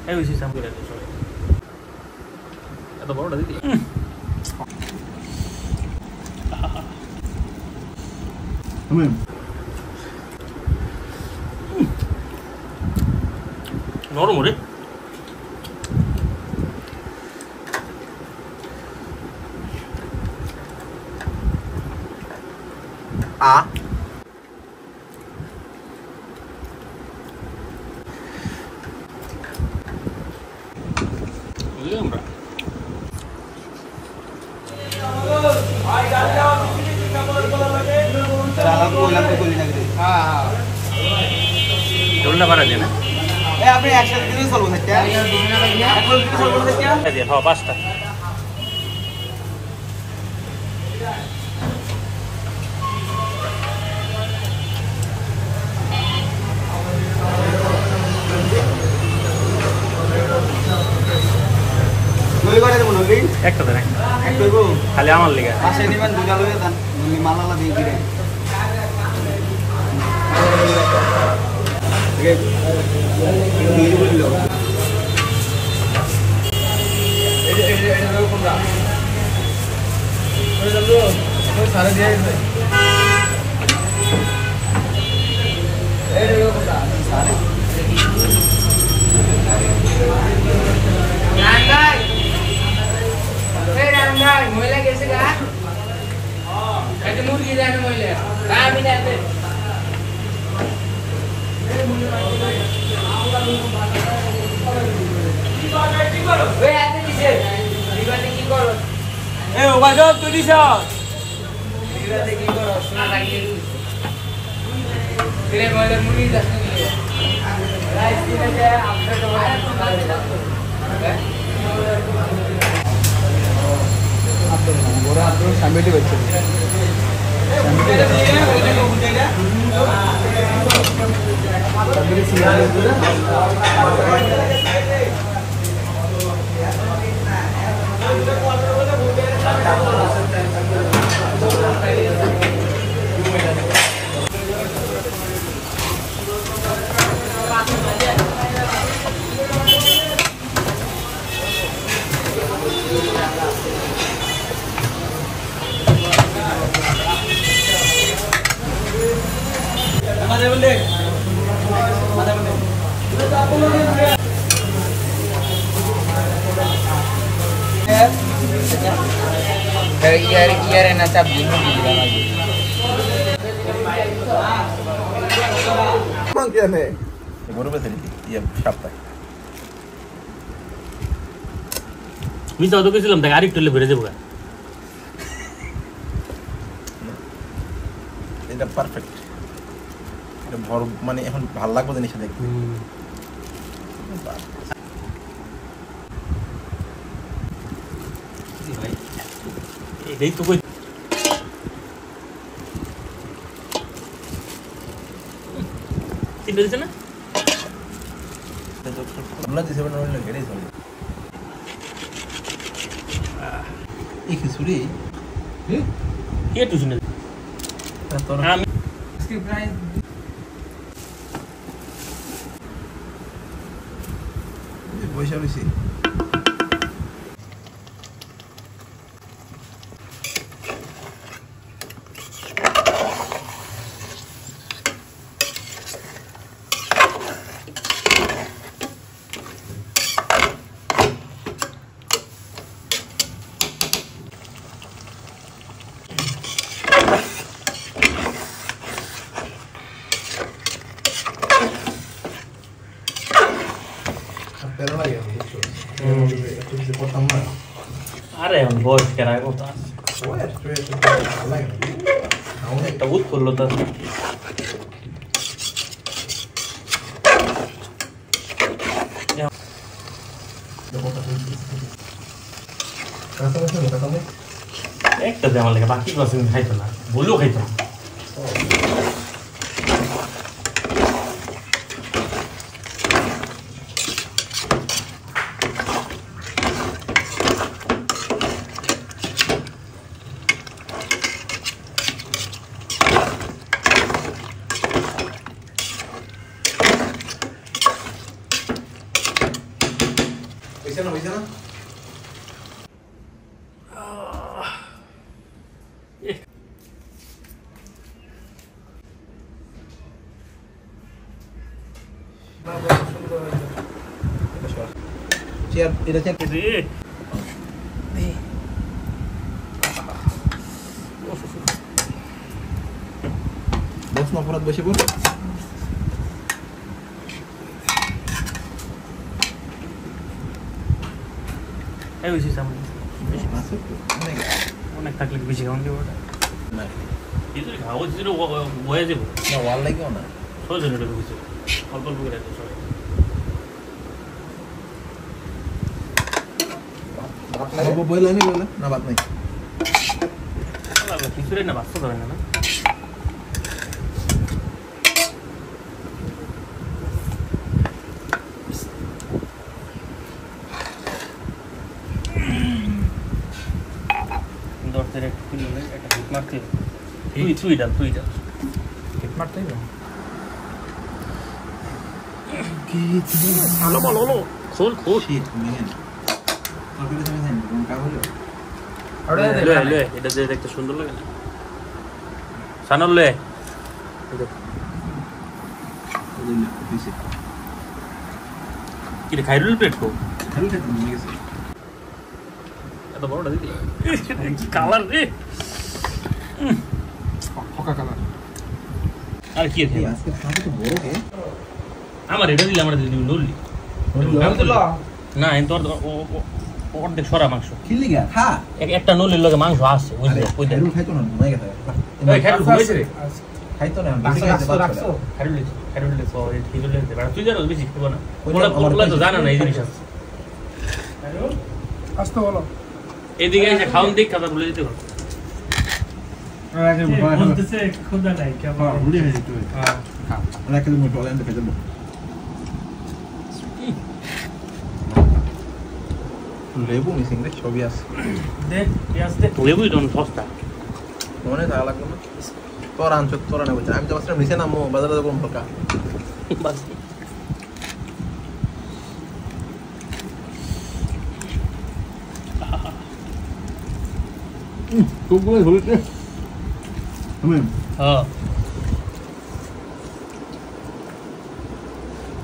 এই বেশি সাম করে দিছো এত বড়টা দিদি নরম রে আমরা চলনা পারা যায় না আপনি একসাথে দিলে চলবো হ্যাঁ পাঁচটা একটা দেন খালি আমার লেগে মালালা দিয়ে মহিলা গেছে গা একটা মুরগি দেয় না মহিলা আমি দেখবে সামনে হচ্ছে ইয়ার না চাপ দিন মিথ্যা তো গেছিলাম দেখ আরেকটু ভরে দেবো এটা পারফেক্ট এটা ভর মানে এখন ভালো লাগবে জিনিসটা দেখতে এটাই তো কই তিনটা দিছে না আমরা দিছে না হলে গেড়ে চলে এই খিচুড়ি কে টুসিনে তোর আমি পয়সা বেশি আরে বয়স কেন কথা একটা বুথ করলো তো একটা দে আমার লেগে বাকি কথা খাইতো না বললেও খাইতো না হইছে না চেয়ার এটা চেয়ার রে বস না অপরাধ বসে পড় এই বেশি সামনে বেশি আছে অনেক অনেক থাকলে বেশি খাওয়ান দেবো ওটা না কিছু খাওয়া কিছু বয়ে যাবো না ওয়াল লাগেও না সহজে নেবে কিছু অল্প অল্প করে আছে সবাই বাবা বইলা নি বলে না বাদ নাই খিচুড়ি না বাচ্চা যাবে না দরদের একটু তুলে একটা হিট মারতে তুই ডাল হিট মারতে হবে ভালো বলো খোল শীত মেন তরকারি তুমি জানেন কোন কাজ হলো এটা যে দেখতে সুন্দর লাগে না সানল লে কি রে খাইরুল প্লেট কো এত বড়টা দিদি কি কালার রে ফকা কালার আর কি আছে আজকে খাবে তো বড় কে আমার এটা দিলে আমরা দিদি নলি না এন তোর অর্ধেক সরা মাংস খিলি গা খা একটা নলির লগে মাংস আছে বুঝলি ওই দেখ খাইতো না ঘুমাই গেছে ওই খাইরুল ঘুমাইছে রে খাইতো না খাইরুল তুই জানো বেশি খাবো না ওরা তো জানা না এই জিনিস আছে আসতে বলো এদিকে এসে খাওন দিক কথা বলে দিতে পারো বলতেছে খোদা নাই কেমন রুড়ি হয়ে যেত হ্যাঁ আমরা কেন মোটো অনলাইন দেখে দেব লেবু মিসিং রে ছবি আছে দে পেঁয়াজ দে লেবুই দন সস্তা মনে থাকা লাগবে না তোর আনছো তোরা নেবো আমি তো মাত্র মিশে নামো বাজারে যাবো ফলকা বাস খুব গুলো হয়েছে তুমি হ্যাঁ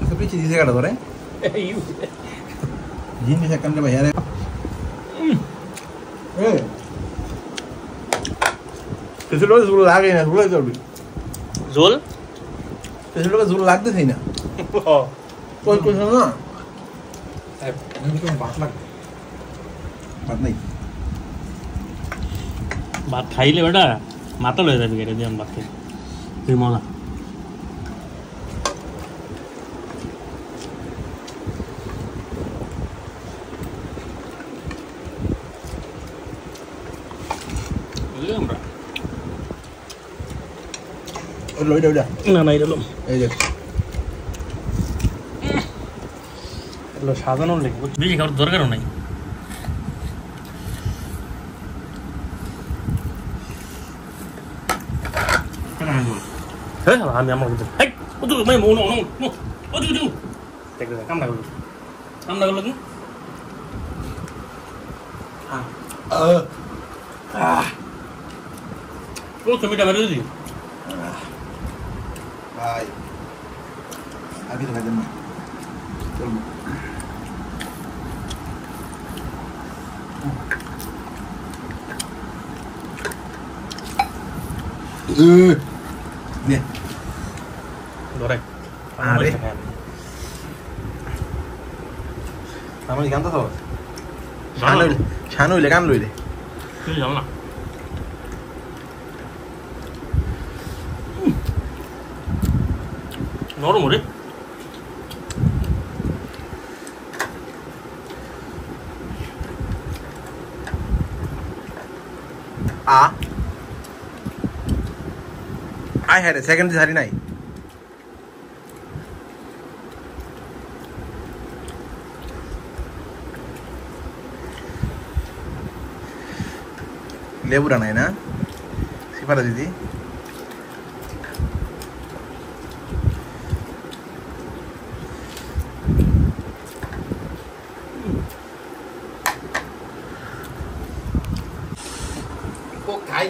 তো পিছি দিছে কাটা ধরে জিন দিছে কান্ডে ভাই আরে কিছু লোক ঝুল লাগে না ঝুলে চলবি ঝোল কিছু লোক ঝুল লাগতেছেই না কই কই না আমি তো ভাত লাগবে ভাত নাই ভাত খাইলে বেটা মাথা লয়ে যাবে কেটে দিয়ে ভাত খাই তুই মজা বুঝলি আমরা লইডা ওইডা না না এটা এই যে এগুলো সাজানোর লেগে বেশি খাওয়ার দরকারও নাই হ্যাঁ আমি আমার কাছে হেই ও তো মানে মন ও তো দেখতে কামনা করলো কি ও তুমি এটা মেরে দিই ভাই আগে তো খাইতেন না চলবো নে ধরে আরে আমার গান তো শানু গান লইলে তুই জানো না নরম রে I had a second hari nai লেবুরা নাই না সিফারা দিদি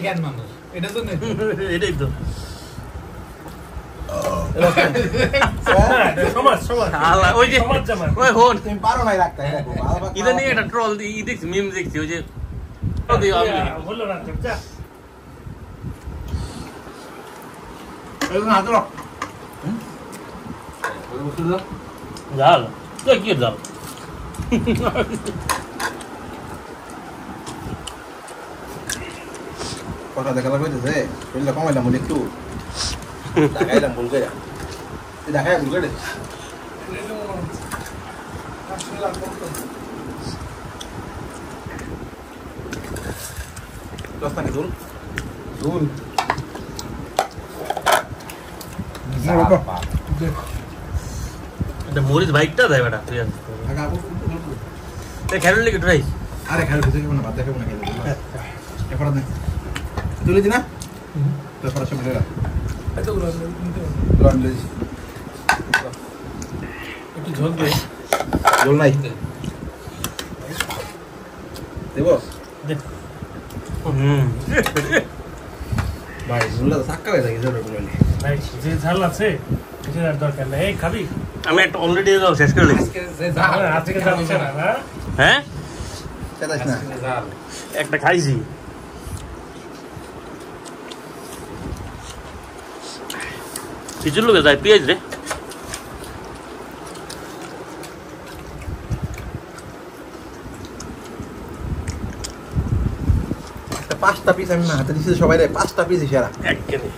জ্ঞান মানুষ এটা তো নেই এটাই তো সমাজ আল্লাহ ওই যে সমাজ জামা ওই হন তুমি পারো নাই রাখতে ইদানি একটা ট্রল ই দেখছি মিম দেখছি ওই যে বললো না তো যা জাল তো কি জাল কথা দেখা লাগবে শরীরটা কমাইলাম বলে একটু দেখাইলাম ভুল করে দেখাই ভুল করে দোস্তানি দুল দুল এটা মরিচ বাইকটা দেয় বেটা তুই খেলুন লিখে ট্রাই আরে খেলে বুঝে না বাদ দেখাবো না খেলে এরপর না তুলে দি না তারপর সব মিলে রাখ একটু ঝোল দে জল নাই দেব ভাই জলটা সাক্কা হয়ে যায় জল বলে ভাই যে ঝাল আছে কিছু আর দরকার নেই এই খাবি আমি একটা অলরেডি শেষ করে লিখি আজকে যাচ্ছে না না হ্যাঁ সেটাই না একটা খাইছি কিছুর লোকে যায় পেঁয়াজ রে পাঁচটা পিস আমি না হাতে দিচ্ছি সবাই রে পাঁচটা পিস সেরা একেবারে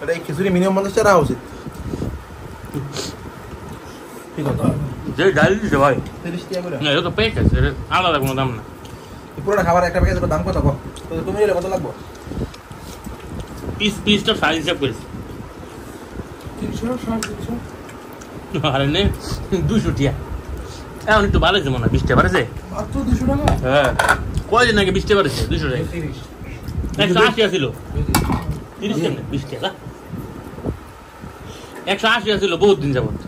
এটা এই খিচুড়ি মিনিমাম 50 টাকা উচিত ঠিক আছে যে ডাল দিছে ভাই 30 টাকা করে না এটা তো প্যাকেজ এর আলাদা কোনো দাম না পুরোটা খাবার একটা প্যাকেজের দাম কত গো তো তুমি এর কত লাগবে পিসটা সাইজ হিসাব করেছি 300 আরে নে 200 টিয়া এখন একটু বাড়েছে মনে হয় 20 টাকা বাড়েছে মাত্র 200 টাকা হ্যাঁ কয়দিন আগে 20 টাকা বাড়েছে 200 টাকা 180 ছিল 30 টাকা 20 টাকা 180 ছিল বহুত দিন যাবত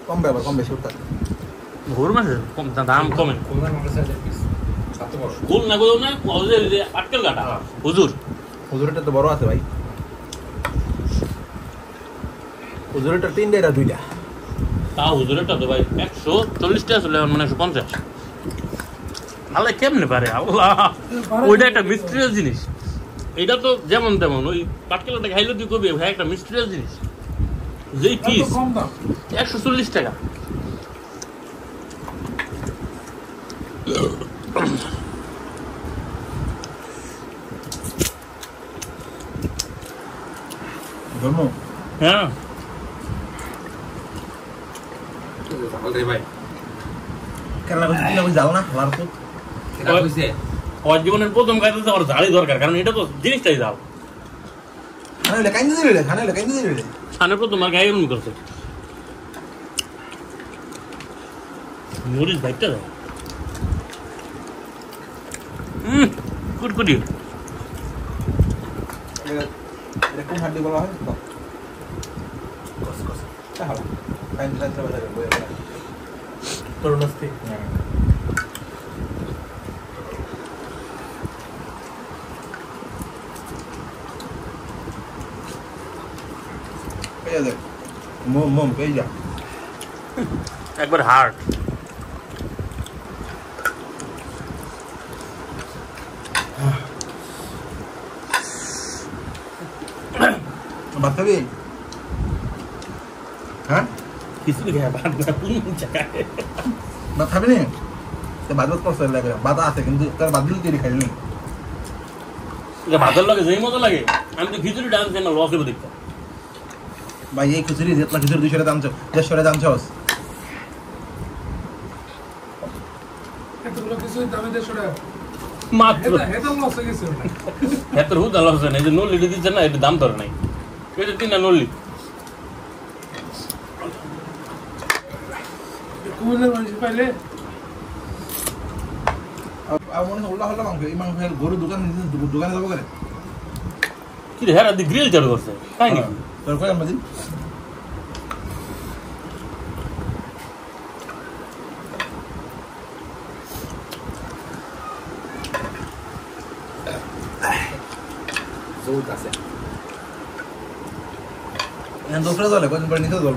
কম ব্যাপার কম বেশি উঠতা ঘুর মাসে কম দাম কমে গোল না গোল না আটকেল কাটা হুজুর হুজুরেরটা তো বড় আছে ভাই হুজুরেরটা 3 টাকা 2টা তাও হুজুরেরটা তো ভাই 140 টাকা ছিল এখন মানে 150 আল্লাহ কেমনে পারে আল্লাহ ওইটা একটা মিস্ট্রিয়াস জিনিস এটা তো যেমন তেমন ওই পাটকেলটা খাইলে তুই কবি ভাই একটা মিস্ট্রিয়াস জিনিস যেই পিস কম দাম 140 টাকা ধর্ম হ্যাঁ কেন লাগছে জাল না লার তো ওর জীবনের প্রথম খাইতে ওর ঝাড়ি দরকার কারণ এটা তো জিনিসটাই যাও খানে কাইন্দে দিলে খানে কাইন্দে দিলে খানের প্রথম আর গায়ে গরম করছে মরিচ ভাইটা দেয় কুটকুটি এটা কোন হাড্ডি বলা হয় কস কস তাহলে কাইন্দে কাইন্দে বাজারে বইয়া তরুণাস্তি পেয়ে দেখ মোম মোম পেয়ে যা একবার হার্ড ভাত খাবি হ্যাঁ খিচুড়ি খায় ভাত না কোন জায়গায় ভাত খাবি নি ভাত ভাত করতে লাগে ভাত আছে কিন্তু তার ভাত দিলে তৈরি খাইলি ভাতের লাগে যেই মতো লাগে আমি তো খিচুড়ি ডান্স না লস দেবো দেখতে ভাই এই খিচুড়ি যেতলা খিচুড়ি 200 টাকা দাম 150 টাকা দাম ছস এতগুলো কিছু দামে 150 টাকা মাত্র এটা লস হয়ে গেছে এত হুদা লস নেই যে নল্লি দিচ্ছে না এটা দাম ধরে নাই এটা 3 না নল্লি কুমিল্লার মানুষ পাইলে মনে হয় উল্লা হল্লা মাংস এই মাংস গরু দোকানে যাবো করে কি রে হ্যাঁ গ্রিল চালু করছে তাই নাকি তোর কয় আমরা দিন জোর আছে দোসরা জলে কদিন পরে নিতেও জল